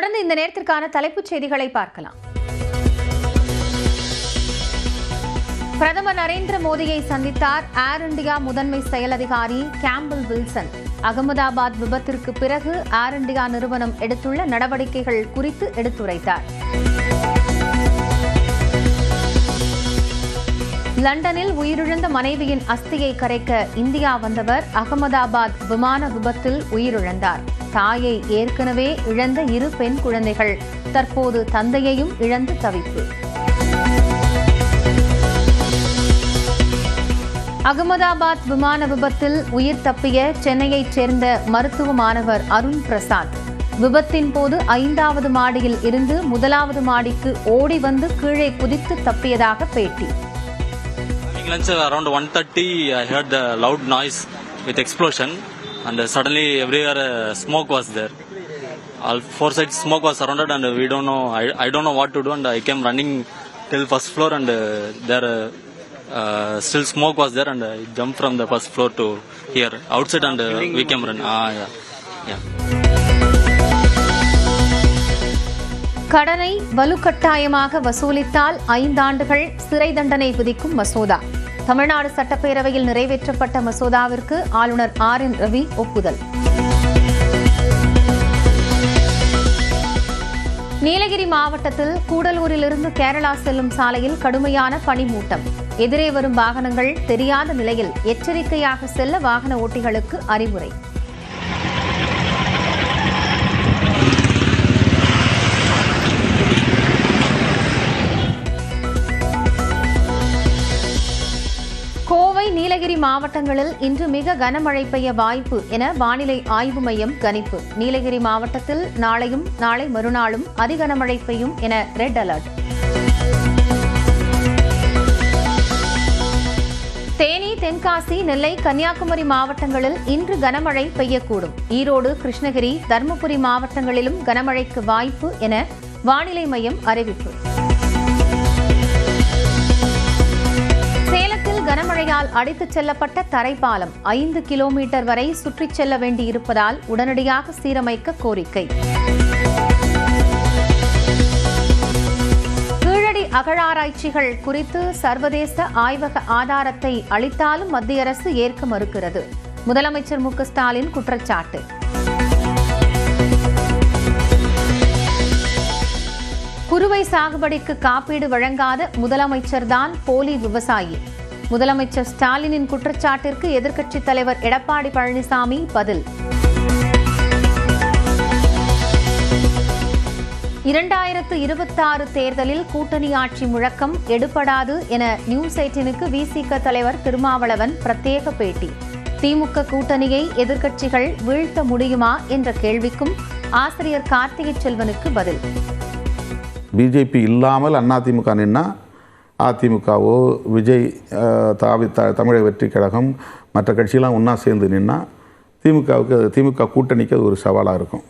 தொடர்ந்து இந்த நேரத்திற்கான தலைப்புச் செய்திகளை பார்க்கலாம். பிரதமர் நரேந்திர மோடியை சந்தித்தார் ஏர் இண்டியா முதன்மை செயல் அதிகாரி கேம்பல் வில்சன். அகமதாபாத் விபத்திற்கு பிறகு ஏர் இண்டியா நிறுவனம் எடுத்துள்ள நடவடிக்கைகள் குறித்து எடுத்துரைத்தார். லண்டனில் உயிரிழந்த மனைவியின் அஸ்தியை கரைக்க இந்தியா வந்தவர் அகமதாபாத் விமான விபத்தில் உயிரிழந்தார். தாயை ஏற்கனவே இழந்த 2 பெண் குழந்தைகள் தற்போது தந்தையையும் இழந்து தவிப்பு. அகமதாபாத் விமான விபத்தில் உயிர் தப்பிய சென்னையைச் சேர்ந்த மருத்துவ மாணவர் அருண் பிரசாத் விபத்தின் போது 5வது மாடியில் இருந்து 1வது மாடிக்கு ஓடி வந்து கீழே குதித்து தப்பியதாக பேட்டி. Around 1:30, I heard the loud noise with explosion, and suddenly everywhere smoke was there. All 4 sides smoke was surrounded, and we don't know. I don't know what to do, and I came running till first floor, and there still smoke was there, and I jumped from the first floor to here outside, and we came run. Yeah. கடனை வலுக்கட்டாயமாக வசூலித்தால் 5 ஆண்டுகள் சிறை தண்டனை விதிக்கும் மசோதா. தமிழ்நாடு சட்டப்பேரவையில் நிறைவேற்றப்பட்ட மசோதாவிற்கு ஆளுநர் RN ரவி ஒப்புதல். நீலகிரி மாவட்டத்தில் கூடலூரிலிருந்து கேரளா செல்லும் சாலையில் கடுமையான பனிமூட்டம். எதிரே வரும் வாகனங்கள் தெரியாத நிலையில் எச்சரிக்கையாக செல்ல வாகன ஓட்டிகளுக்கு அறிவுரை. கோவை, நீலகிரி மாவட்டங்களில் இன்று மிக கனமழை பெய்ய வாய்ப்பு என வானிலை ஆய்வு மையம் கணிப்பு. நீலகிரி மாவட்டத்தில் நாளையும் நாளை மறுநாளும் அதிகனமழை பெய்யும் என ரெட் அலர்ட். தேனி, தென்காசி, நெல்லை, கன்னியாகுமரி மாவட்டங்களில் இன்று கனமழை பெய்யக்கூடும். ஈரோடு, கிருஷ்ணகிரி, தருமபுரி மாவட்டங்களிலும் கனமழைக்கு வாய்ப்பு என வானிலை மையம் அறிவிப்பு. கனமழையால் அடித்துச் செல்லப்பட்ட தரைப்பாலம் 5 கிலோமீட்டர் வரை சுற்றிச் செல்ல வேண்டியிருப்பதால் உடனடியாக சீரமைக்க கோரிக்கை. கீழடி அகழாராய்ச்சிகள் குறித்து சர்வதேச ஆய்வக ஆதாரத்தை அளித்தாலும் மத்திய அரசு ஏற்க மறுக்கிறது. முதலமைச்சர் மு க ஸ்டாலின் குற்றச்சாட்டு. குறுவை சாகுபடிக்கு காப்பீடு வழங்காத முதலமைச்சர்தான் போலி விவசாயி. முதலமைச்சர் ஸ்டாலினின் குற்றச்சாட்டிற்கு எதிர்க்கட்சித் தலைவர் எடப்பாடி பழனிசாமி பதில். 2026 தேர்தலில் கூட்டணி ஆட்சி முழக்கம் எடுபடாது என நியூஸ் 18க்கு விசிக தலைவர் திருமாவளவன் பிரத்யேக பேட்டி. திமுக கூட்டணியை எதிர்க்கட்சிகள் வீழ்த்த முடியுமா என்ற கேள்விக்கும் ஆசிரியர் கார்த்திகை செல்வனுக்கு பதில். பிஜேபி இல்லாமல் அதிமுக நின்னா அதிமுகவோ விஜய் தமிழக வெற்றி கழகம் மற்ற கட்சியெல்லாம் ஒன்றா சேர்ந்து நின்னா திமுக கூட்டணிக்கு அது ஒரு சவாலாக இருக்கும்.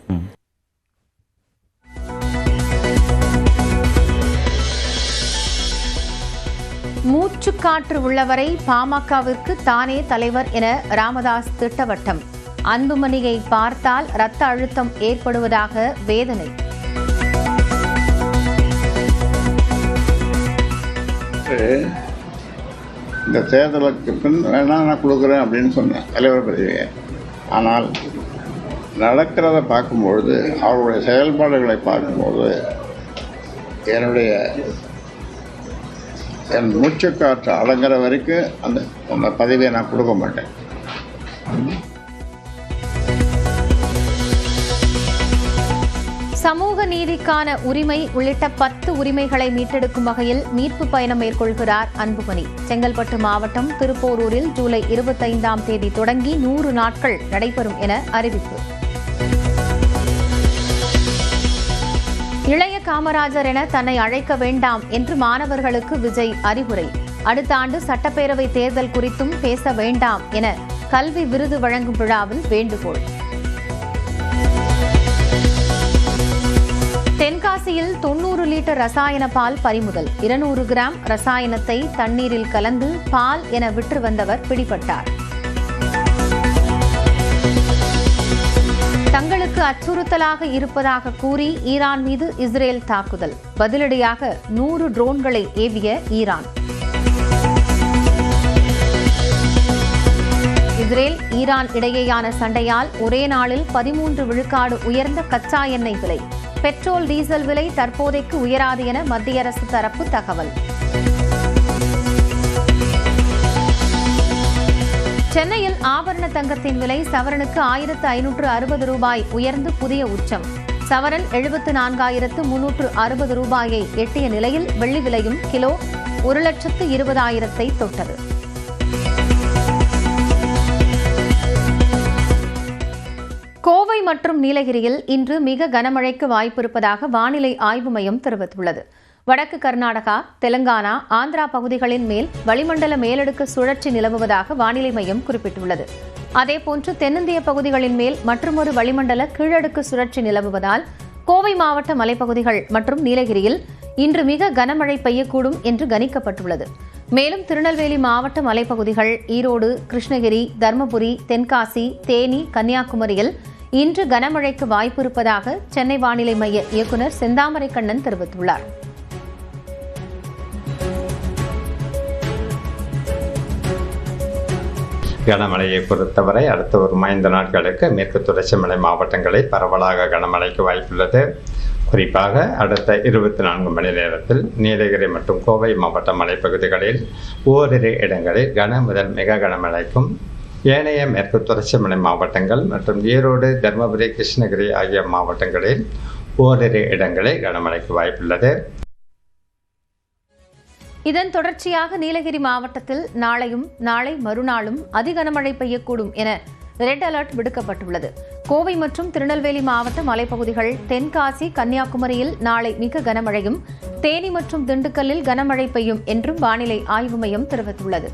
மூச்சுக்காற்று உள்ளவரை பாமகவிற்கு தானே தலைவர் என ராமதாஸ் திட்டவட்டம். அன்புமணியை பார்த்தால் இரத்த அழுத்தம் ஏற்படுவதாக வேதனை. இந்த தேர்தலுக்கு பின் வேணால் நான் கொடுக்குறேன் அப்படின்னு சொன்னேன் தலைவர் பதவியை. ஆனால் நடக்கிறத பார்க்கும்பொழுது, அவருடைய செயல்பாடுகளை பார்க்கும்போது என் மூச்சுக்காற்று அடங்குற வரைக்கும் அந்த பதவியை நான் கொடுக்க மாட்டேன். சமூக நீதிக்கான உரிமை உள்ளிட்ட 10 உரிமைகளை மீட்டெடுக்கும் வகையில் மீட்பு பயணம் மேற்கொள்கிறார் அன்புமணி. செங்கல்பட்டு மாவட்டம் திருப்போரூரில் ஜூலை 25ஆம் தேதி தொடங்கி 100 நாட்கள் நடைபெறும் என அறிவிப்பு. இளைய காமராஜர் என தன்னை அழைக்க வேண்டாம் என்று மாணவர்களுக்கு விஜய் அறிவுரை. அடுத்த ஆண்டு சட்டப்பேரவை தேர்தல் குறித்தும் பேச வேண்டாம் என கல்வி விருது வழங்கும் விழாவில் வேண்டுகோள். தென்காசியில் 90 லிட்டர் ரசாயன பால் பறிமுதல். 200 கிராம் ரசாயனத்தை தண்ணீரில் கலந்து பால் என விற்று வந்தவர் பிடிபட்டார். தங்களுக்கு அச்சுறுத்தலாக இருப்பதாக கூறி ஈரான் மீது இஸ்ரேல் தாக்குதல். பதிலடியாக 100 ட்ரோன்களை ஏவிய ஈரான். இஸ்ரேல் ஈரான் இடையேயான சண்டையால் ஒரே நாளில் 13 விழுக்காடு உயர்ந்த கச்சா எண்ணெய் விலை. பெட்ரோல் டீசல் விலை தற்போதைக்கு உயராது என மத்திய அரசு தரப்பு தகவல். சென்னையில் ஆபரண தங்கத்தின் விலை சவரனுக்கு 1560 ரூபாய் உயர்ந்து புதிய உச்சம். சவரன் 74,360 ரூபாயை எட்டிய நிலையில் வெள்ளி விலையும் கிலோ 1,20,000 தொட்டது. கோவை மற்றும் நீலகிரியில் இன்று மிக கனமழைக்கு வாய்ப்பிருப்பதாக வானிலை ஆய்வு மையம் தெரிவித்துள்ளது. வடக்கு கர்நாடகா, தெலங்கானா, ஆந்திரா பகுதிகளின் மேல் வளிமண்டல மேலடுக்கு சுழற்சி நிலவுவதாக வானிலை மையம் குறிப்பிட்டுள்ளது. அதேபோன்று தென்னிந்திய பகுதிகளின் மேல் மற்றொரு வளிமண்டல கீழடுக்கு சுழற்சி நிலவுவதால் கோவை மாவட்ட மலைப்பகுதிகள் மற்றும் நீலகிரியில் இன்று மிக கனமழை பெய்யக்கூடும் என்று கணிக்கப்பட்டுள்ளது. மேலும் திருநெல்வேலி மாவட்ட மலைப்பகுதிகள், ஈரோடு, கிருஷ்ணகிரி, தருமபுரி, தென்காசி, தேனி, கன்னியாகுமரியில் இன்று கனமழைக்கு வாய்ப்பிருப்பதாக சென்னை வானிலை மைய இயக்குநர் செந்தாமரை கண்ணன் தெரிவித்துள்ளார். கனமழையை பொறுத்தவரை அடுத்த ஒரு 5 நாட்களுக்கு மேற்கு தொடர்ச்சி மலை மாவட்டங்களில் பரவலாக கனமழைக்கு வாய்ப்புள்ளது. குறிப்பாக அடுத்த 24 மணி நேரத்தில் நீலகிரி மற்றும் கோவை மாவட்ட மலைப்பகுதிகளில் ஓரிரு இடங்களில் கன முதல் மிக கனமழைக்கும், ஏனைய மேற்கு தொடர்ச்சி மலை மாவட்டங்கள் மற்றும் ஈரோடு, தருமபுரி, கிருஷ்ணகிரி ஆகிய மாவட்டங்களில் ஓரிரு இடங்களில் கனமழைக்கு வாய்ப்புள்ளது. இதன் தொடர்ச்சியாக நீலகிரி மாவட்டத்தில் நாளையும் நாளை மறுநாளும் அதிகனமழை பெய்யக்கூடும் என ரெட் அலர்ட் விடுக்கப்பட்டுள்ளது. கோவை மற்றும் திருநெல்வேலி மாவட்ட மலைப்பகுதிகள், தென்காசி, கன்னியாகுமரியில் நாளை மிக கனமழையும், தேனி மற்றும் திண்டுக்கல்லில் கனமழை பெய்யும் என்றும் வானிலை ஆய்வு மையம் தெரிவித்துள்ளது.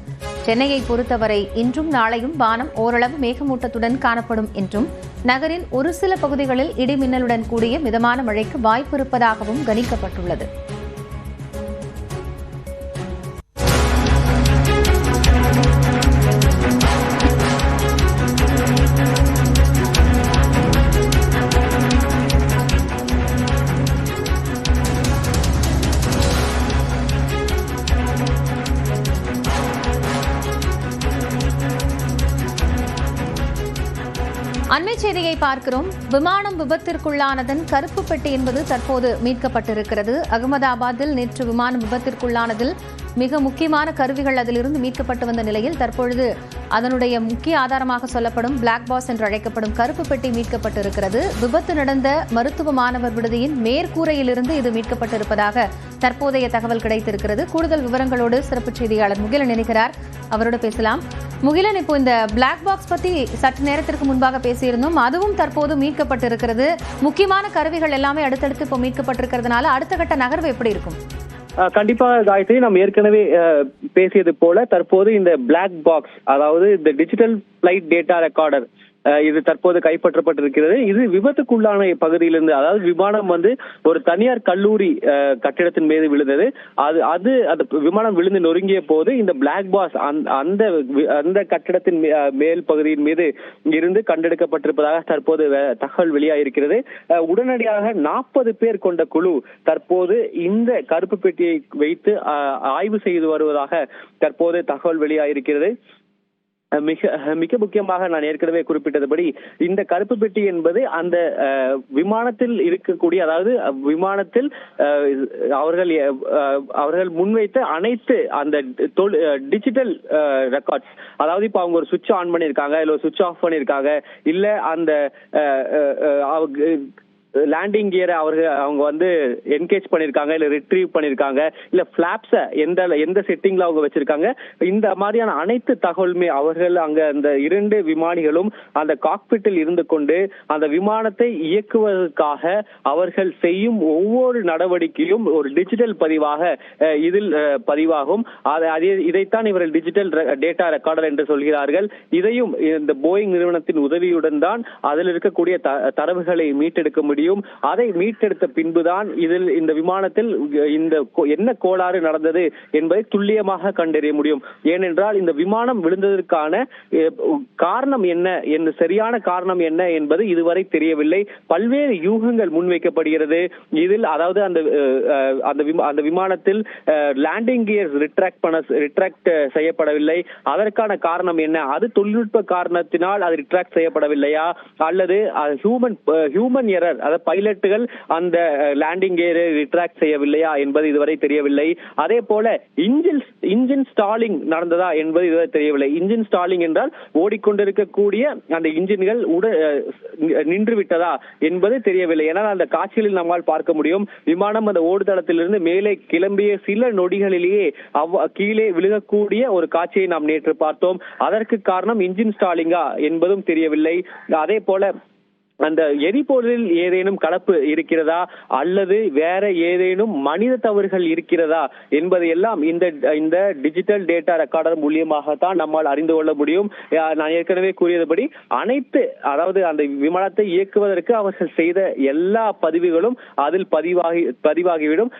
சென்னையை பொறுத்தவரை இன்றும் நாளையும் வானம் ஓரளவு மேகமூட்டத்துடன் காணப்படும் என்றும், நகரின் ஒரு சில பகுதிகளில் இடிமின்னலுடன் கூடிய மிதமான மழைக்கு வாய்ப்பிருப்பதாகவும் கணிக்கப்பட்டுள்ளது. அண்மை செய்தியை பார்க்கிறோம். விமானம் விபத்திற்குள்ளானதன் கருப்பு பெட்டி என்பது தற்போது மீட்கப்பட்டிருக்கிறது. அகமதாபாத்தில் நேற்று விமானம் விபத்திற்குள்ளானதில் மிக முக்கியமான கருவிகள் அதிலிருந்து மீட்கப்பட்டு வந்த நிலையில் தற்பொழுது அதனுடைய முக்கிய ஆதாரமாக சொல்லப்படும் பிளாக் பாக்ஸ் என்று அழைக்கப்படும் கருப்பு பெட்டி மீட்கப்பட்டிருக்கிறது. விபத்து நடந்த மருத்துவ மாணவர் விடுதியின் மேற்கூரையிலிருந்து இது மீட்கப்பட்டிருப்பதாக தற்போதைய தகவல் கிடைத்திருக்கிறது. கூடுதல் விவரங்களோடு சிறப்பு செய்தியாளர் முகிலன் இணைக்கிறார். அவரோடு பேசலாம். முகிலன், இப்போ இந்த பிளாக் பாக்ஸ் பத்தி சற்று நேரத்திற்கு முன்பாக பேசியிருந்தோம். அதுவும் தற்போது மீட்கப்பட்டிருக்கிறது. முக்கியமான கருவிகள் எல்லாமே அடுத்தடுத்து இப்போ மீட்கப்பட்டிருக்கிறதுனால அடுத்த கட்ட நகர்வு எப்படி இருக்கும்? கண்டிப்பா காயத்ரி, நாம் ஏற்கனவே பேசியது போல தற்போது இந்த பிளாக் பாக்ஸ், அதாவது இந்த டிஜிட்டல் பிளைட் டேட்டா ரெக்கார்டர், இது தற்போது கைப்பற்றப்பட்டிருக்கிறது. இது விபத்துக்குள்ளான பகுதியிலிருந்து, அதாவது விமானம் ஒரு தனியார் கல்லூரி கட்டிடத்தின் மீது விழுந்தது. அது விமானம் விழுந்து நொறுங்கிய போது இந்த பிளாக் பாக்ஸ் அந்த கட்டிடத்தின் மேல் பகுதியின் மீது இருந்து கண்டெடுக்கப்பட்டிருப்பதாக தற்போது தகவல் வெளியாகிருக்கிறது. உடனடியாக 40 பேர் கொண்ட குழு தற்போது இந்த கருப்பு பெட்டியை வைத்து ஆய்வு செய்து வருவதாக தற்போது தகவல் வெளியாகிருக்கிறது. மிக முக்கியமாக நான் ஏற்கனவே குறிப்பிட்டதுபடி இந்த கருப்பு பெட்டி என்பது அந்த விமானத்தில் இருக்கக்கூடிய, அதாவது விமானத்தில் அவர்கள் முன்வைத்த அனைத்து அந்த டிஜிட்டல் ரெக்கார்ட்ஸ், அதாவது இப்ப அவங்க ஒரு சுவிட்ச் ஆன் பண்ணிருக்காங்க, இல்ல சுவிட்ச் ஆஃப் பண்ணிருக்காங்க, இல்ல அந்த லேண்டிங் கியரை அவங்க என்கேஜ் பண்ணிருக்காங்க, இல்ல ரிட்ரீவ் பண்ணிருக்காங்க, இல்ல பிளாப்ஸ எந்த செட்டிங்ல அவங்க வச்சிருக்காங்க, இந்த மாதிரியான அனைத்து தகவலுமே அவர்கள் அங்க அந்த 2 விமானிகளும் அந்த காக்பிட்டில் இருந்து கொண்டு அந்த விமானத்தை இயக்குவதற்காக அவர்கள் செய்யும் ஒவ்வொரு நடவடிக்கையும் ஒரு டிஜிட்டல் பதிவாக இதில் பதிவாகும். இதைத்தான் இவர்கள் டிஜிட்டல் டேட்டா ரெக்கார்டர் என்று சொல்கிறார்கள். இதையும் இந்த போயிங் நிறுவனத்தின் உதவியுடன் தான் அதில் இருக்கக்கூடிய தரவுகளை மீட்டெடுக்க முடியும். முடியும். அதை மீட்டெடுத்த பின்புதான் இதில் இந்த விமானத்தில் என்ன கோளாறு நடந்தது என்பதை துல்லியமாக கண்டறிய முடியும். ஏனென்றால் இந்த விமானம் விழுந்ததற்கான காரணம் என்ன, சரியான காரணம் என்ன என்பது இதுவரை தெரியவில்லை. பல்வேறு யூகங்கள் முன்வைக்கப்படுகிறது. இதில் அதாவது அந்த விமானத்தில் லேண்டிங் கியர்ஸ் ரிட்ராக்ட் செய்யப்படவில்லை. அதற்கான காரணம் என்ன? அது தொழில்நுட்ப காரணத்தினால் அது ரிட்ராக்ட் செய்யப்படவில்லையா, அல்லது ஹியூமன் எரர், அதாவது பைலட்டுகள் அந்த லேண்டிங் கியரை ரிட்ராக்ட் செய்யவில்லையா என்பது இதுவரை தெரியவில்லை. அதே போல இன்ஜின் ஸ்டாலிங் நடந்ததா என்பது இதுவரை தெரியவில்லை. இன்ஜின் ஸ்டாலிங் என்றால் ஓடிக்கொண்டிருக்கக்கூடிய அந்த இன்ஜின்கள் நின்று விட்டதா என்பது தெரியவில்லை. ஏனால் அந்த காட்சிகளில் நம்மால் பார்க்க முடியும், விமானம் அந்த ஓடுதளத்திலிருந்து மேலே கிளம்பிய சில நொடிகளிலேயே கீழே விழுகக்கூடிய ஒரு காட்சியை நாம் நேற்று பார்த்தோம். அதற்கு காரணம் இன்ஜின் ஸ்டாலிங்கா என்பதும் தெரியவில்லை. அதே போல அந்த எரிபொருளில் ஏதேனும் கலப்பு இருக்கிறதா, அல்லது வேற ஏதேனும் மனித தவறுகள் இருக்கிறதா என்பதையெல்லாம் இந்த டிஜிட்டல் டேட்டா ரெக்கார்டர் மூலியமாகத்தான் நம்மால் அறிந்து கொள்ள முடியும். நான் ஏற்கனவே கூறியபடி அதாவது அந்த விமானத்தை இயக்குவதற்கு அவர்கள் செய்த எல்லா பதிவுகளும் அதில் பதிவாகிவிடும்.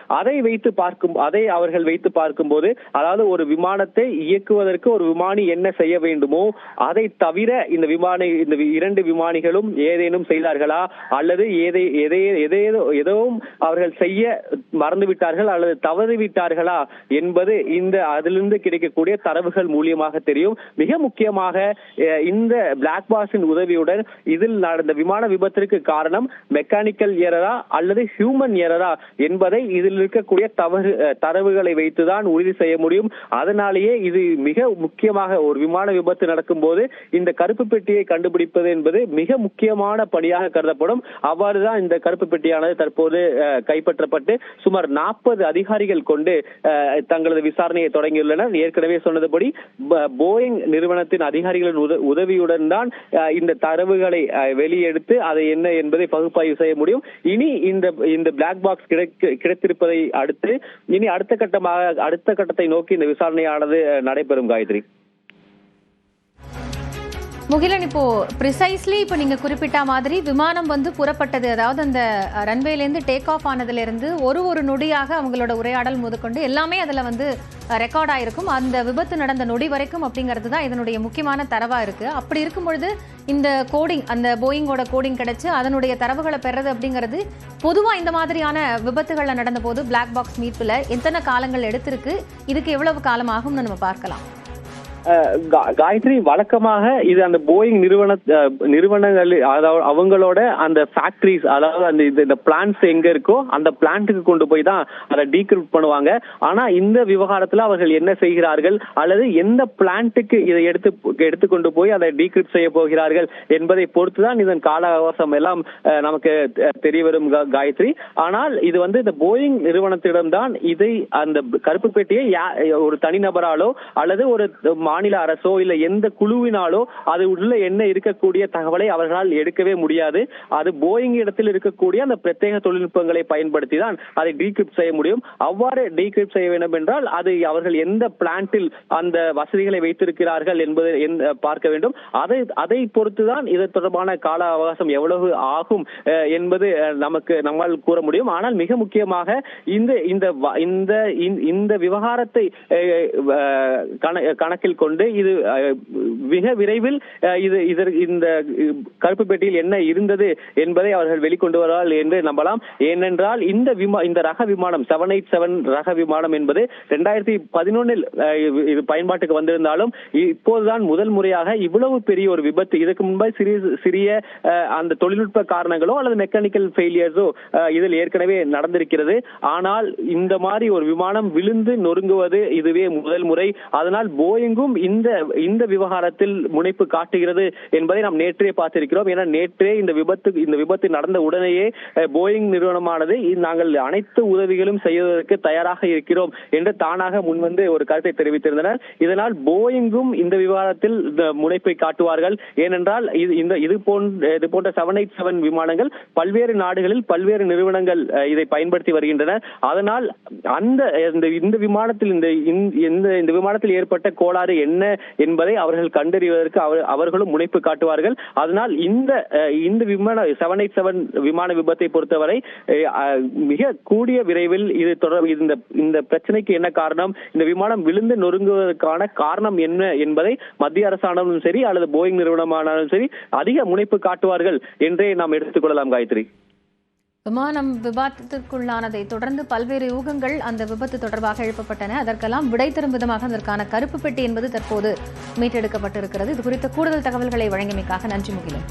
அதை அவர்கள் வைத்து பார்க்கும்போது, அதாவது ஒரு விமானத்தை இயக்குவதற்கு ஒரு விமானி என்ன செய்ய வேண்டுமோ அதை தவிர இந்த இரண்டு விமானிகளும் ஏதேனும் செய்தார்களா, அல்லது எதுவும் அவர்கள் செய்ய மறந்துவிட்டார்கள் அல்லது தவறிவிட்டார்களா என்பது அதிலிருந்து கிடைக்கக்கூடிய தரவுகள் மூலியமாக தெரியும். மிக முக்கியமாக இந்த பிளாக் பாக்ஸின் உதவியுடன் இதில் நடந்த விமான விபத்திற்கு காரணம் மெக்கானிக்கல் எரரா அல்லது ஹியூமன் எரரா என்பதை இதில் இருக்கக்கூடிய தரவுகளை வைத்துதான் உறுதி செய்ய முடியும். அதனாலேயே இது மிக முக்கியமாக ஒரு விமான விபத்து நடக்கும் போது இந்த கருப்பு பெட்டியை கண்டுபிடிப்பது என்பது மிக முக்கியமான பணியாக கருதப்படும். அவ்வாறுதான் இந்த கருப்பு பெட்டியானது தற்போது கைப்பற்றப்பட்டு சுமார் 40 அதிகாரிகள் கொண்டு தங்களது விசாரணையை தொடங்கியுள்ளனர். ஏற்கனவே சொன்னதுபடி போயிங் நிறுவனத்தின் அதிகாரிகளின் உதவியுடன் தான் இந்த தரவுகளை வெளியெடுத்து அதை என்ன என்பதை பகுப்பாய்வு செய்ய முடியும். இனி இந்த பிளாக் பாக்ஸ் கிடைத்திருப்பதை அடுத்து இனி அடுத்த கட்டத்தை நோக்கி இந்த விசாரணையானது நடைபெறும். காயத்ரி, முகிலன், இப்போ ப்ரிசைஸ்லி இப்போ நீங்க குறிப்பிட்ட மாதிரி விமானம் புறப்பட்டது, அதாவது அந்த ரன்வேலேருந்து டேக் ஆஃப் ஆனதுலேருந்து ஒரு நொடியாக அவங்களோட உரையாடல் முதற்கொண்டு எல்லாமே அதில் ரெக்கார்ட் ஆயிருக்கும். அந்த விபத்து நடந்த நொடி வரைக்கும் அப்படிங்கிறது தான் இதனுடைய முக்கியமான தரவா இருக்கு. அப்படி இருக்கும் பொழுது இந்த கோடிங், அந்த போயிங்கோட கோடிங் கிடைச்சு அதனுடைய தரவுகளை பெறது அப்படிங்கிறது பொதுவாக இந்த மாதிரியான விபத்துகளில் நடந்த போது பிளாக் பாக்ஸ் மீட்பில் எத்தனை காலங்கள் எடுத்திருக்கு, இதுக்கு எவ்வளவு காலம் ஆகும்னு நம்ம பார்க்கலாம். காயத்ரி, வழக்கமாக இது அந்த போயிங் நிறுவனங்கள் அவங்களோட அந்த ஃபேக்டரிஸ், அதாவது இந்த பிளான்ட்ஸ் எங்க இருக்கோ அந்த பிளான்ட்டுக்கு கொண்டு போய் தான் அதை டீக்ரிப்ட் பண்ணுவாங்க. ஆனா இந்த விவகாரத்துல அவர்கள் என்ன செய்கிறார்கள் அல்லது எந்த பிளான்ட்டுக்கு இதை எடுத்து கொண்டு போய் அதை டீக்ரிப்ட் செய்ய போகிறார்கள் என்பதை பொறுத்துதான் இதன் கால அவகாசம் எல்லாம் நமக்கு தெரிய வரும். காயத்ரி, ஆனால் இது இந்த போயிங் நிறுவனத்திடம்தான் இதை அந்த கருப்பு பெட்டியை ஒரு தனிநபராலோ அல்லது ஒரு மாநில அரசோ இல்ல எந்த குழுவினாலோ அது உள்ள என்ன இருக்கக்கூடிய தகவலை அவர்களால் எடுக்கவே முடியாது. அது போயிங் இடத்தில் இருக்கக்கூடிய அந்த பிரத்யேக தொழில்நுட்பங்களை பயன்படுத்தி தான் அதை டீக்ரிப்ட் செய்ய முடியும். அவ்வாறு டீக்ரிப்ட் செய்ய வேண்டும் என்றால் அது அவர்கள் எந்த பிளான்ட்டில் அந்த வசதிகளை வைத்திருக்கிறார்கள் என்பதை பார்க்க வேண்டும். அதை பொறுத்துதான் இது தொடர்பான கால அவகாசம் எவ்வளவு ஆகும் என்பது நம்மால் கூற முடியும். ஆனால் மிக முக்கியமாக இந்த விவகாரத்தை கணக்கில் கொண்டு இது மிக விரைவில் இந்த கருப்பு பெட்டியில் என்ன இருந்தது என்பதை அவர்கள் வெளிக்கொண்டு வருவார்கள் என்று நம்பலாம். ஏனென்றால் இந்த ரக விமானம் 787 ரக விமானம் என்பது 2011 இது பயன்பாட்டுக்கு வந்திருந்தாலும் இப்போதுதான் முதல் முறையாக இவ்வளவு பெரிய ஒரு விபத்து, இதுக்கு முன்பாக சிறிய அந்த தொழில்நுட்ப காரணங்களோ அல்லது மெக்கானிக்கல் ஃபெயிலியர்ஸோ இதில் ஏற்கனவே நடந்திருக்கிறது. ஆனால் இந்த மாதிரி ஒரு விமானம் விழுந்து நொறுங்குவது இதுவே முதல் முறை. அதனால் போயிங்கும் இந்த விவகாரத்தில் முனைப்பு காட்டுகிறது என்பதை நாம் நேற்றே பார்த்திருக்கிறோம். ஏன்னா நேற்றே இந்த விபத்து நடந்த உடனேயே போயிங் நிறுவனமானது நாங்கள் அனைத்து உதவிகளும் செய்வதற்கு தயாராக இருக்கிறோம் என்று தானாக முன்வந்து ஒரு கருத்தை தெரிவித்திருந்தனர். இதனால் போயிங்கும் இந்த விவகாரத்தில் முனைப்பை காட்டுவார்கள். ஏனென்றால் இது போன்ற 787 விமானங்கள் பல்வேறு நாடுகளில் பல்வேறு நிறுவனங்கள் இதை பயன்படுத்தி வருகின்றன. அதனால் இந்த விமானத்தில் ஏற்பட்ட கோளாறு என்ன என்பதை அவர்கள் கண்டறிவதற்கு அவர்களும் முனைப்பு காட்டுவார்கள். அதனால் இந்த விமான 787 விமான விபத்தை பொறுத்தவரை மிக கூடிய விரைவில் இது இந்த பிரச்சனைக்கு என்ன காரணம், இந்த விமானம் விழுந்து நொறுங்குவதற்கான காரணம் என்ன என்பதை மத்திய அரசானாலும் சரி அல்லது போயிங் நிறுவனமானாலும் சரி அதிக முனைப்பு காட்டுவார்கள் என்றே நாம் எடுத்துக்கொள்ளலாம். காயத்ரி, விமானம் விபத்துக்குள்ளானதை தொடர்ந்து பல்வேறு யூகங்கள் அந்த விபத்து தொடர்பாக எழுப்பப்பட்டன. அதற்கெல்லாம் விடை தரும் விதமாக அதற்கான கருப்பு பெட்டி என்பது தற்போது மீட்டெடுக்கப்பட்டிருக்கிறது. இது குறித்த கூடுதல் தகவல்களை வழங்கியமைக்காக நன்றி முகிலன்.